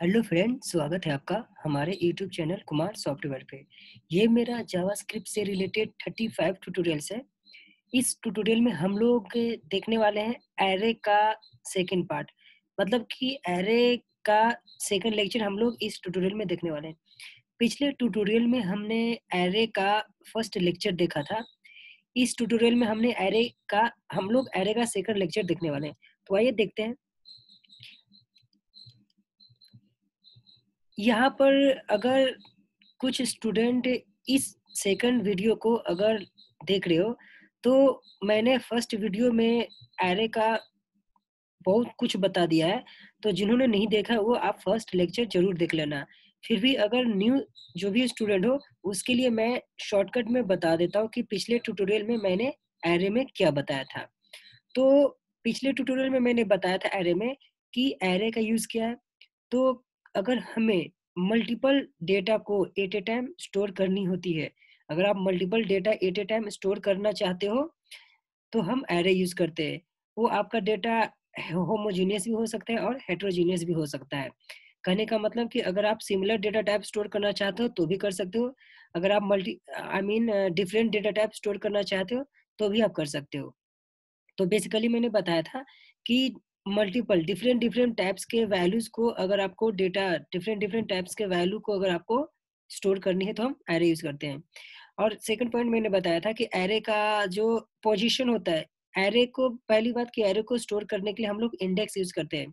Hello friend, स्वागत है आपका हमारे यूट्यूब चैनल कुमार सॉफ्टवेयर पे। ये मेरा जावास्क्रिप्ट से रिलेटेड 35 ट्यूटोरियल्स है। इस ट्यूटोरियल में हम लोग देखने वाले हैं एरे का सेकंड पार्ट, मतलब कि एरे का सेकंड लेक्चर हम लोग इस ट्यूटोरियल में देखने वाले हैं। पिछले ट्यूटोरियल में हमने एरे का फर्स्ट लेक्चर देखा था। इस ट्यूटोरियल में हम लोग एरे का सेकंड लेक्चर देखने वाले हैं। तो आइए देखते हैं। यहाँ पर अगर कुछ स्टूडेंट इस सेकंड वीडियो को अगर देख रहे हो, तो मैंने फर्स्ट वीडियो में एरे का बहुत कुछ बता दिया है। तो जिन्होंने नहीं देखा वो आप फर्स्ट लेक्चर जरूर देख लेना। फिर भी अगर न्यू जो भी स्टूडेंट हो, उसके लिए मैं शॉर्टकट में बता देता हूँ कि पिछले ट्यूटोरियल में मैंने एरे में क्या बताया था। तो पिछले ट्यूटोरियल में मैंने बताया था एरे में कि एरे का यूज क्या है। तो अगर हमें मल्टीपल डेटा को एट ए टाइम स्टोर करनी होती है, अगर आप मल्टीपल डेटा एट ए टाइम स्टोर करना चाहते हो, तो हम एरे यूज करते हैं। वो आपका डेटा होमोजीनियस भी हो सकता है और हेट्रोजीनियस भी हो सकता है। कहने का मतलब कि अगर आप सिमिलर डेटा टाइप स्टोर करना चाहते हो तो भी कर सकते हो। अगर आप डिफरेंट डेटा टाइप स्टोर करना चाहते हो तो भी आप कर सकते हो। तो बेसिकली मैंने बताया था कि मल्टीपल डिफरेंट डिफरेंट टाइप्स के वैल्यूज को, अगर आपको डेटा डिफरेंट डिफरेंट टाइप्स के वैल्यू को अगर आपको स्टोर करनी है तो हम एरे यूज करते हैं। और सेकंड पॉइंट मैंने बताया था कि एरे का जो पोजीशन होता है, एरे को पहली बात कि एरे को स्टोर करने के लिए हम लोग इंडेक्स यूज करते हैं।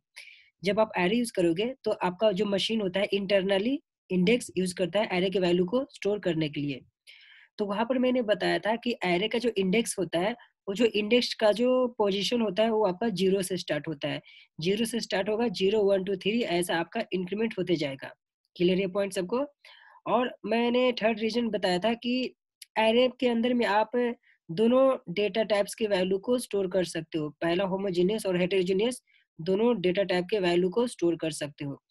जब आप एरे यूज करोगे तो आपका जो मशीन होता है इंटरनली इंडेक्स यूज करता है एरे के वैल्यू को स्टोर करने के लिए। तो वहाँ पर मैंने बताया था कि एरे का जो इंडेक्स होता है, वो जो इंडेक्स का जो पोजीशन होता है वो आपका 0 से स्टार्ट होता है। 0 से स्टार्ट होगा, 0 1 2 3 ऐसा आपका इंक्रीमेंट होते जाएगा। क्लियर है पॉइंट सबको? और मैंने थर्ड रीज़न बताया था कि एरे के अंदर में आप दोनों डेटा टाइप्स के वैल्यू को स्टोर कर सकते हो। पहला होमोजेनियस और हेटेरोजेनियस दोनों डेटा टाइप के वैल्यू को स्टोर कर सकते हो।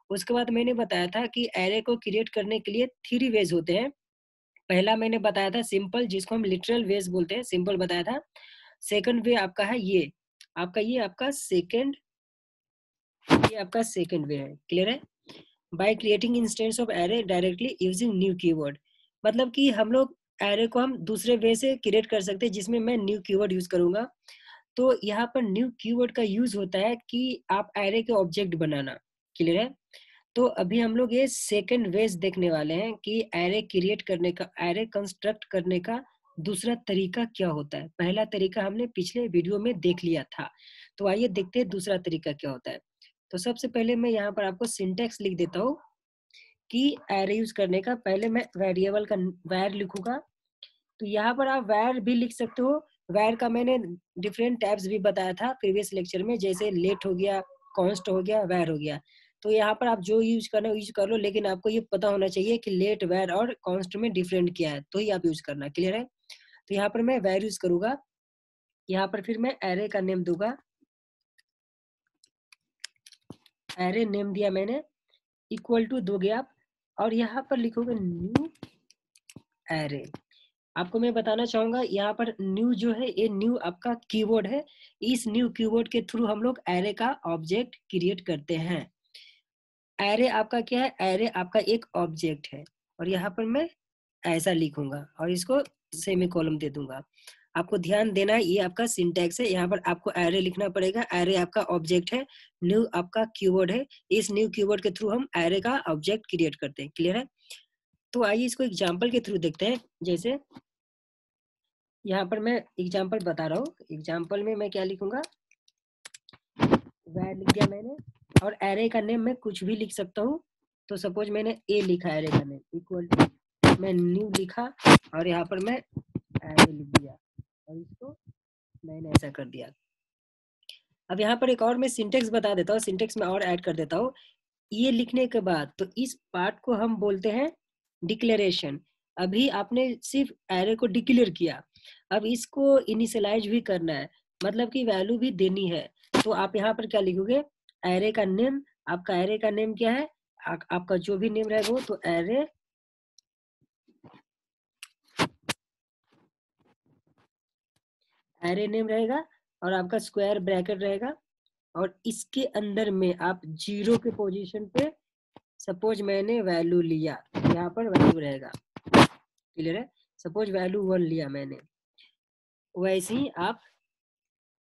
उसके बाद मैंने बताया था कि एरे को क्रिएट करने के लिए 3 वेज होते हैं। पहला मैंने बताया था सिंपल, जिसको हम लिटरल वेज बोलते हैं, सिंपल बताया था। सेकंड वे आपका है ये आपका सेकंड वे है। क्लियर है? By creating instance of array directly using new keyword, मतलब कि हम लोग एरे को हम दूसरे वे से क्रिएट कर सकते हैं, जिसमें मैं न्यू कीवर्ड यूज करूंगा। तो यहाँ पर न्यू कीवर्ड का यूज होता है कि आप एरे के ऑब्जेक्ट बनाना। क्लियर है? तो अभी हम लोग ये सेकंड वेज देखने वाले हैं कि एरे क्रिएट करने का, एरे कंस्ट्रक्ट करने का दूसरा तरीका क्या होता है। पहला तरीका हमने पिछले वीडियो में देख लिया था। तो आइए देखते हैं दूसरा तरीका क्या होता है। तो सबसे पहले मैं यहाँ पर आपको सिंटेक्स लिख देता हूँ कि एरे यूज करने का। पहले मैं वेरिएबल का वैर लिखूंगा। तो यहाँ पर आप वैर भी लिख सकते हो। वैर का मैंने डिफरेंट टैब्स भी बताया था प्रीवियस लेक्चर में, जैसे लेट हो गया, कॉन्स्ट हो गया, वैर हो गया। तो यहाँ पर आप जो यूज करना यूज कर लो, लेकिन आपको ये पता होना चाहिए कि लेट, वैर और कॉन्स्ट में डिफरेंट क्या है, तो ही आप यूज करना। क्लियर है? तो यहाँ पर मैं वैर यूज करूंगा। यहाँ पर फिर मैं एरे का नेम दूंगा। एरे नेम दिया मैंने, इक्वल टू दोगे आप, और यहाँ पर लिखोगे न्यू एरे। आपको मैं बताना चाहूंगा, यहाँ पर न्यू जो है ये न्यू आपका कीवर्ड है। इस न्यू कीवर्ड के थ्रू हम लोग एरे का ऑब्जेक्ट क्रिएट करते हैं। एरे आपका क्या है? एरे आपका एक ऑब्जेक्ट है। और यहाँ पर मैं ऐसा लिखूंगा और इसको सेमी कॉलम दे दूंगा। आपको ध्यान देना है, ये आपका सिंटैक्स है। यहाँ पर आपको एरे लिखना पड़ेगा। एरे आपका ऑब्जेक्ट है, न्यू आपका कीवर्ड है। इस न्यू कीवर्ड के थ्रू हम एरे का ऑब्जेक्ट क्रिएट करते हैं। क्लियर है? तो आइए इसको एग्जाम्पल के थ्रू देखते हैं। जैसे यहाँ पर मैं एग्जाम्पल बता रहा हूँ। एग्जाम्पल में मैं क्या लिखूंगा, वैर लिख दिया मैंने। और एरे का नेम मैं कुछ भी लिख सकता हूँ। तो सपोज मैंने ए लिखा, एरे का नेम इक्वल टू मैं न्यू लिखा, और यहाँ पर मैं एरे लिख दिया और इसको मैंने ऐसा कर दिया। अब यहाँ पर एक और मैं सिंटेक्स बता देता हूँ, सिंटेक्स में और ऐड कर देता हूँ। ये लिखने के बाद तो इस पार्ट को हम बोलते हैं डिक्लेरेशन। अभी आपने सिर्फ एरे को डिक्लेयर किया, अब इसको इनिशियलाइज भी करना है, मतलब कि वैल्यू भी देनी है। तो आप यहाँ पर क्या लिखोगे, एरे का नेम। आपका एरे का नेम क्या है? आपका जो भी नेम रहेगा वो तो एरे नेम रहेगा, और आपका स्क्वायर ब्रैकेट रहेगा। और इसके अंदर में आप जीरो के पोजीशन पे सपोज मैंने वैल्यू लिया, यहाँ पर वैल्यू रहेगा, क्लियर है। सपोज वैल्यू 1 लिया मैंने, वैसे ही आप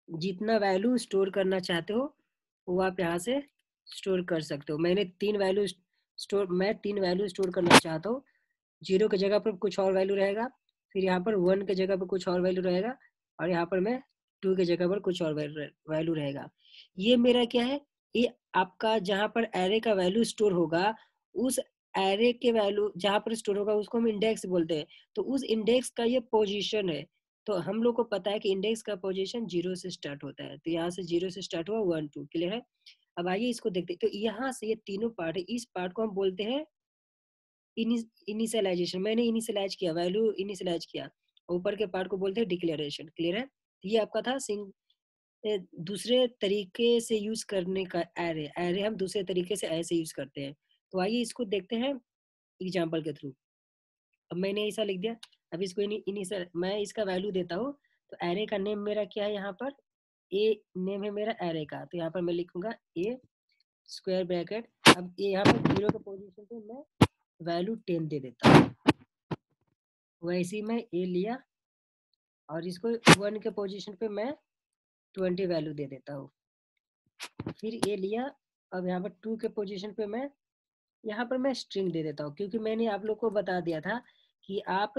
जितना वैल्यू स्टोर करना चाहते हो वो आप यहाँ से स्टोर कर सकते हो। मैं 3 वैल्यू स्टोर करना चाहता हूँ। 0 की जगह पर कुछ और वैल्यू रहेगा, फिर यहाँ पर 1 की जगह पर कुछ और वैल्यू रहेगा, और यहाँ पर मैं 2 की जगह पर कुछ और वैल्यू रहेगा। ये मेरा क्या है, ये आपका जहाँ पर एरे का वैल्यू स्टोर होगा, उस एरे के वैल्यू जहाँ पर स्टोर होगा उसको हम इंडेक्स बोलते हैं। तो उस इंडेक्स का ये पोजीशन है। तो हम लोग को पता है कि इंडेक्स का पोजीशन 0 से स्टार्ट होता है, तो यहाँ से 0 से स्टार्ट हुआ 1 2, क्लियर है। अब आइए इसको देखते हैं। तो यहाँ से ये तीनों पार्ट है, इस पार्ट को हम बोलते हैं इनिशियलाइजेशन। मैंने इनिशियलाइज किया, वैल्यू इनिशियलाइज किया। ऊपर के पार्ट को बोलते हैं डिक्लेरेशन, क्लियर है। ये आपका था दूसरे तरीके से यूज करने का एरे हम दूसरे तरीके से ऐसे यूज करते हैं। तो आइए इसको देखते हैं एग्जाम्पल के थ्रू। अब मैंने ऐसा लिख दिया, अब इसको इनिशियल मैं इसका वैल्यू देता हूँ। तो एरे का नेम मेरा क्या है, यहाँ पर ए नेम है मेरा एरे का, तो यहाँ पर मैं लिखूंगा ए स्क्वायर ब्रैकेट। अब ये यहाँ पर 0 के पोजीशन पे मैं वैल्यू 10 दे देता हूँ। वैसे ही मैं ए लिया और इसको 1 के पोजीशन पे मैं 20 वैल्यू दे देता हूँ। फिर ए लिया, अब यहाँ पर 2 के पोजीशन पे मैं यहाँ पर मैं स्ट्रिंग दे देता हूँ, क्योंकि मैंने आप लोग को बता दिया था कि आप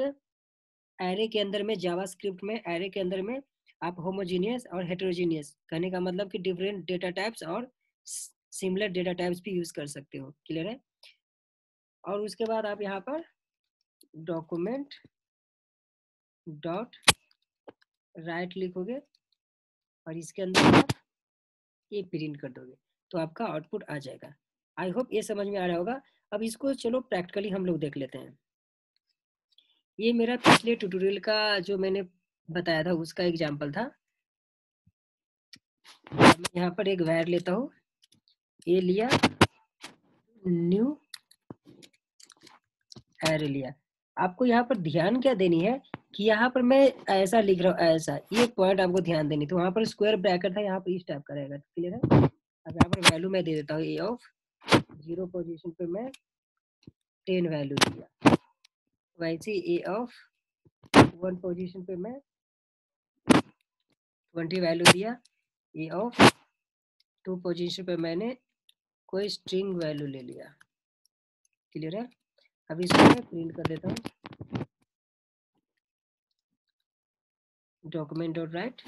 एरे के अंदर में जावास्क्रिप्ट में एरे के अंदर में आप होमोजीनियस और हेटेरोजीनियस, कहने का मतलब कि डिफरेंट डेटा टाइप्स और सिमिलर डेटा टाइप्स भी यूज कर सकते हो, क्लियर है। और उसके बाद आप यहाँ पर डॉक्यूमेंट डॉट राइट लिखोगे और इसके अंदर आप ये प्रिंट कर दोगे, तो आपका आउटपुट आ जाएगा। आई होप ये समझ में आ रहा होगा। अब इसको चलो प्रैक्टिकली हम लोग देख लेते हैं। ये मेरा पिछले ट्यूटोरियल का जो मैंने बताया था उसका एग्जाम्पल था। मैं यहाँ पर एक वैर लेता हूँ, ये लिया, न्यू एरे लिया। आपको यहाँ पर ध्यान क्या देनी है कि यहाँ पर मैं ऐसा लिख रहा हूँ, ऐसा ये पॉइंट आपको ध्यान देनी। तो वहाँ पर स्क्वायर ब्रैकेट था, यहाँ पर इस टाइप का रहेगा, क्लियर है। अब यहाँ पर वैल्यू मैं दे देता हूँ, ए ऑफ 0 पोजीशन पे मैं 10 वैल्यू दिया। वैसे ए ऑफ 1 पोजीशन पे मैं 20 वैल्यू दिया। ए ऑफ 2 पोजीशन पे मैंने कोई स्ट्रिंग वैल्यू ले लिया, क्लियर है। अब इसको मैं प्रिंट कर देता हूँ, डॉक्यूमेंट डॉट राइट।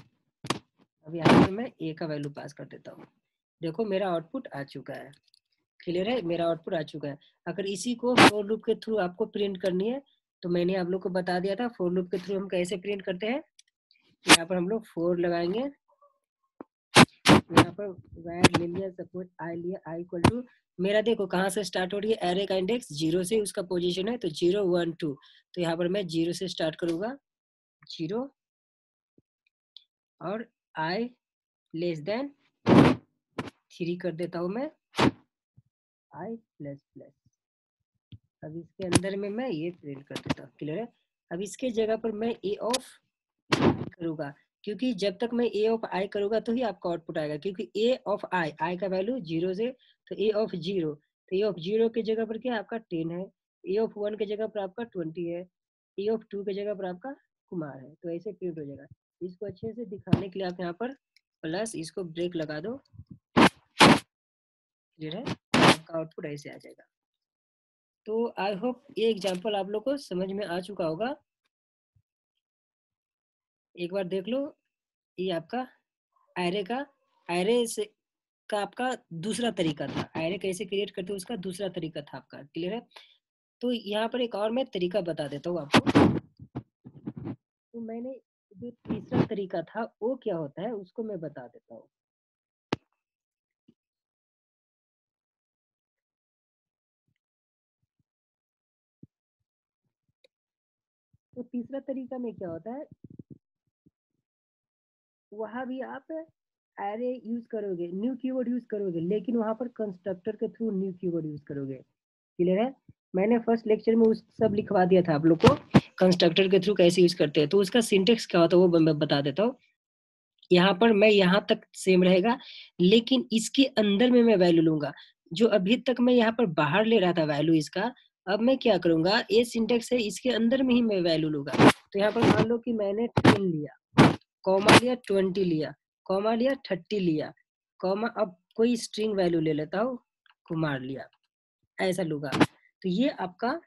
अब यहाँ पर मैं ए का वैल्यू पास कर देता हूँ। देखो मेरा आउटपुट आ चुका है, क्लियर है, मेरा आउटपुट आ चुका है। अगर इसी को फॉर लूप के थ्रू आपको प्रिंट करनी है तो मैंने आप लोग को बता दिया था फॉर लूप के थ्रू हम कैसे प्रिंट करते हैं। यहाँ पर हम लोग फोर लगाएंगे, यहाँ पर वैर ले लिया, सपोज आई लिया, आई इक्वल टू मेरा देखो कहाँ से स्टार्ट हो रही है, एरे का इंडेक्स 0 से उसका पोजीशन है, तो 0 1 2। तो यहाँ पर मैं 0 से स्टार्ट करूंगा, 0 और आई लेस देन 3 कर देता हूँ मैं, आई प्लस प्लस। अब इसके अंदर में मैं ये प्रिंट कर देता हूँ, क्लियर है। अब इसके जगह पर मैं ए ऑफ करूंगा, क्योंकि जब तक मैं ए ऑफ आई करूंगा तो ही आपका आउटपुट आएगा, क्योंकि ए ऑफ आई का वैल्यू 0 से, तो ए ऑफ 0, तो ए ऑफ 0 की जगह पर क्या आपका 10 है, ए ऑफ 1 की जगह पर आपका 20 है, ए ऑफ 2 की जगह पर आपका कुमार है। तो ऐसे प्रिंट हो जाएगा। इसको अच्छे से दिखाने के लिए आप यहाँ पर प्लस इसको ब्रेक लगा दो, क्लियर है, आपका आउटपुट ऐसे आ जाएगा। तो आई होप ये एग्जांपल आप लोग को समझ में आ चुका होगा। एक बार देख लो, ये आपका एरे से का आपका दूसरा तरीका था, एरे कैसे क्रिएट करते हैं उसका दूसरा तरीका था आपका, क्लियर है। तो यहाँ पर एक और मैं तरीका बता देता हूँ आपको। तो मैंने जो तीसरा तरीका था वो क्या होता है उसको मैं बता देता हूँ। तो तीसरा तरीका में क्या होता है, वहां भी आप एरे यूज करोगे, न्यू कीवर्ड यूज करोगे, लेकिन वहां पर कंस्ट्रक्टर के थ्रू न्यू कीवर्ड यूज करोगे, क्लियर है। मैंने फर्स्ट लेक्चर में उस सब लिखवा दिया था आप लोग को, कंस्ट्रक्टर के थ्रू कैसे यूज करते हैं। तो उसका सिंटेक्स क्या होता है वो मैं बता देता हूँ। यहाँ पर मैं यहाँ तक सेम रहेगा, लेकिन इसके अंदर में मैं वैल्यू लूंगा। जो अभी तक मैं यहाँ पर बाहर ले रहा था वैल्यू इसका, अब मैं क्या करूंगा, ये सिंटेक्स है, इसके अंदर में ही मैं वैल्यू लूंगा। तो यहाँ पर मान लो कि मैंने 10 लिया, कॉमा लिया, 20 लिया, कॉमा लिया, 30 लिया, कॉमा, अब कोई स्ट्रिंग वैल्यू ले लेता हूँ, कुमार लिया, ऐसा लूंगा। तो ये आपका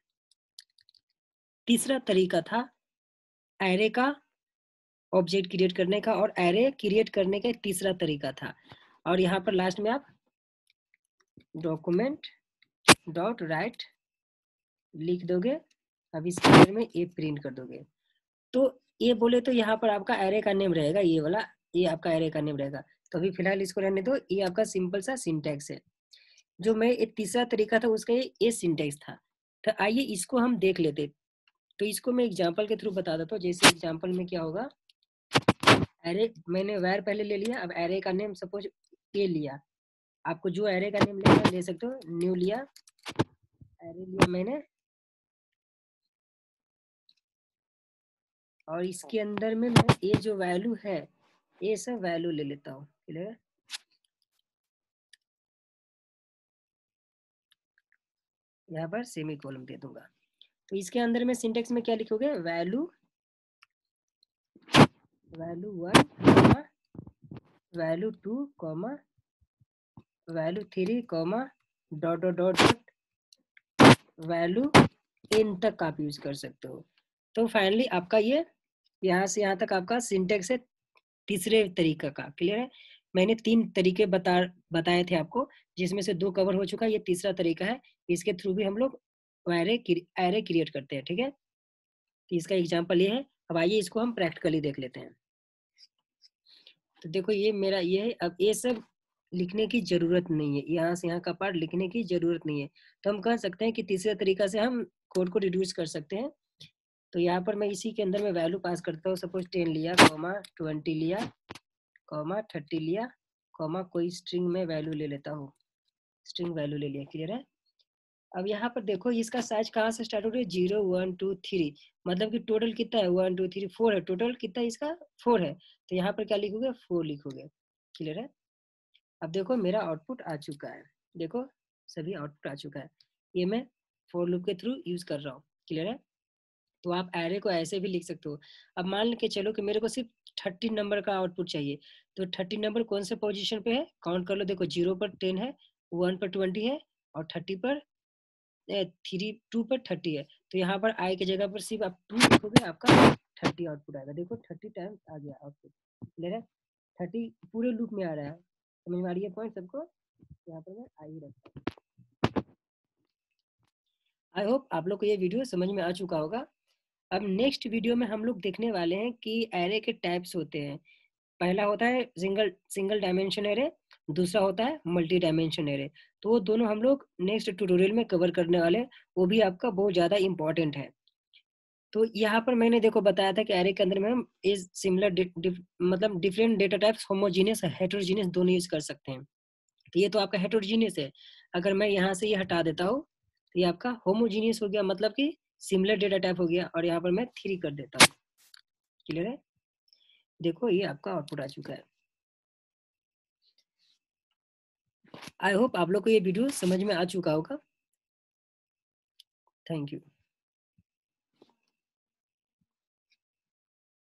तीसरा तरीका था एरे का ऑब्जेक्ट क्रिएट करने का, और एरे क्रिएट करने का तीसरा तरीका था। और यहाँ पर लास्ट में आप डॉक्यूमेंट डॉट राइट लिख दोगे, अब इसके अंदर में ये प्रिंट कर दोगे। तो ये बोले तो यहाँ पर आपका एरे का नेम रहेगा, ये वाला, ये आपका एरे का नेम रहेगा। तो अभी फिलहाल इसको रहने दो, ये आपका सिंपल सा सिंटेक्स है। जो मैं एक तीसरा तरीका था उसका ये सिंटेक्स था। तो आइए इसको हम देख लेते। तो इसको मैं एग्जांपल के थ्रू बता देता हूँ। जैसे एग्जांपल में क्या होगा, एरे मैंने वैर पहले ले लिया, अब एरे का नेम सपोज ए लिया, आपको जो एरे का नेम लेना ले सकते हो। न्यू लिया, एरे लिया मैंने, और इसके अंदर में मैं ये जो वैल्यू है ये सब वैल्यू ले लेता हूँ। क्लियर? यहाँ पर सेमी कोलम दे दूंगा। तो इसके अंदर में सिंटेक्स में क्या लिखोगे, value value 1, value 2, value 3, dot dot dot value in तक आप यूज कर सकते हो। तो फाइनली आपका ये यहाँ से यहाँ तक आपका सिंटेक्स है तीसरे तरीका का। क्लियर है? मैंने 3 तरीके बताए थे आपको, जिसमें से 2 कवर हो चुका है, ये तीसरा तरीका है। इसके थ्रू भी हम लोग एरे क्रिएट करते हैं। ठीक है? तो इसका एग्जाम्पल ये है। अब आइए इसको हम प्रैक्टिकली देख लेते हैं। तो देखो ये मेरा ये है। अब ये सब लिखने की जरूरत नहीं है, यहाँ से यहाँ का पार्ट लिखने की जरूरत नहीं है। तो हम कह सकते हैं कि तीसरे तरीका से हम कोड को रिड्यूस कर सकते हैं। तो यहाँ पर मैं इसी के अंदर में वैल्यू पास करता हूँ। सपोज 10 लिया, 20 लिया, 30 लिया, कोई स्ट्रिंग में वैल्यू ले लेता हूँ, स्ट्रिंग वैल्यू ले लिया। क्लियर है? अब यहाँ पर देखो इसका साइज कहाँ से स्टार्ट हो रही है, 0 1 2 3, मतलब कि टोटल कितना है, 1 2 3 4 है। टोटल कितना है इसका, 4 है। तो यहाँ पर क्या लिखोगे, 4 लिखोगे। क्लियर है? अब देखो मेरा आउटपुट आ चुका है। देखो सभी आउटपुट आ चुका है, ये मैं फॉर लूप के थ्रू यूज कर रहा हूँ। क्लियर है? तो आप एरे को ऐसे भी लिख सकते हो। अब मान के चलो कि मेरे को सिर्फ 30 नंबर का आउटपुट चाहिए। तो 30 नंबर कौन से पोजीशन पे है, काउंट कर लो। देखो 0 पर 10 है, 1 पर 20 है, और 30 पर 2 पर 30 है। तो यहाँ पर आई की जगह पर सिर्फ आप 2 लिखोगे, आपका 30 आउटपुट आएगा। देखो 30 टाइम्स आ गया आउटपुट। क्लियर है? 30 पूरे लूप में आ रहा है। समझ में आ रही है पॉइंट सबको? यहाँ पर मैं आई रखता हूँ। आई होप आप लोग को ये वीडियो समझ में आ चुका होगा। अब नेक्स्ट वीडियो में हम लोग देखने वाले हैं कि एरे के टाइप्स होते हैं। पहला होता है सिंगल डायमेंशन एरे, दूसरा होता है मल्टी डायमेंशन एरे। तो वो दोनों हम लोग नेक्स्ट ट्यूटोरियल में कवर करने वाले हैं। वो भी आपका बहुत ज़्यादा इंपॉर्टेंट है। तो यहाँ पर मैंने देखो बताया था कि एरे के अंदर में हम इस सिमिलर मतलब different data types, homogeneous heterogeneous दोनों यूज कर सकते हैं। तो ये तो आपका हेटेरोजीनियस है। अगर मैं यहाँ से ये हटा देता हूँ तो ये आपका होमोजीनियस हो गया, मतलब कि सिमिलर डेटा टाइप हो गया। और यहाँ पर मैं 3 कर देता हूँ। क्लियर है? देखो ये आपका आउटपुट आ चुका है। आई होप आप लोग को ये वीडियो समझ में आ चुका होगा। Thank you.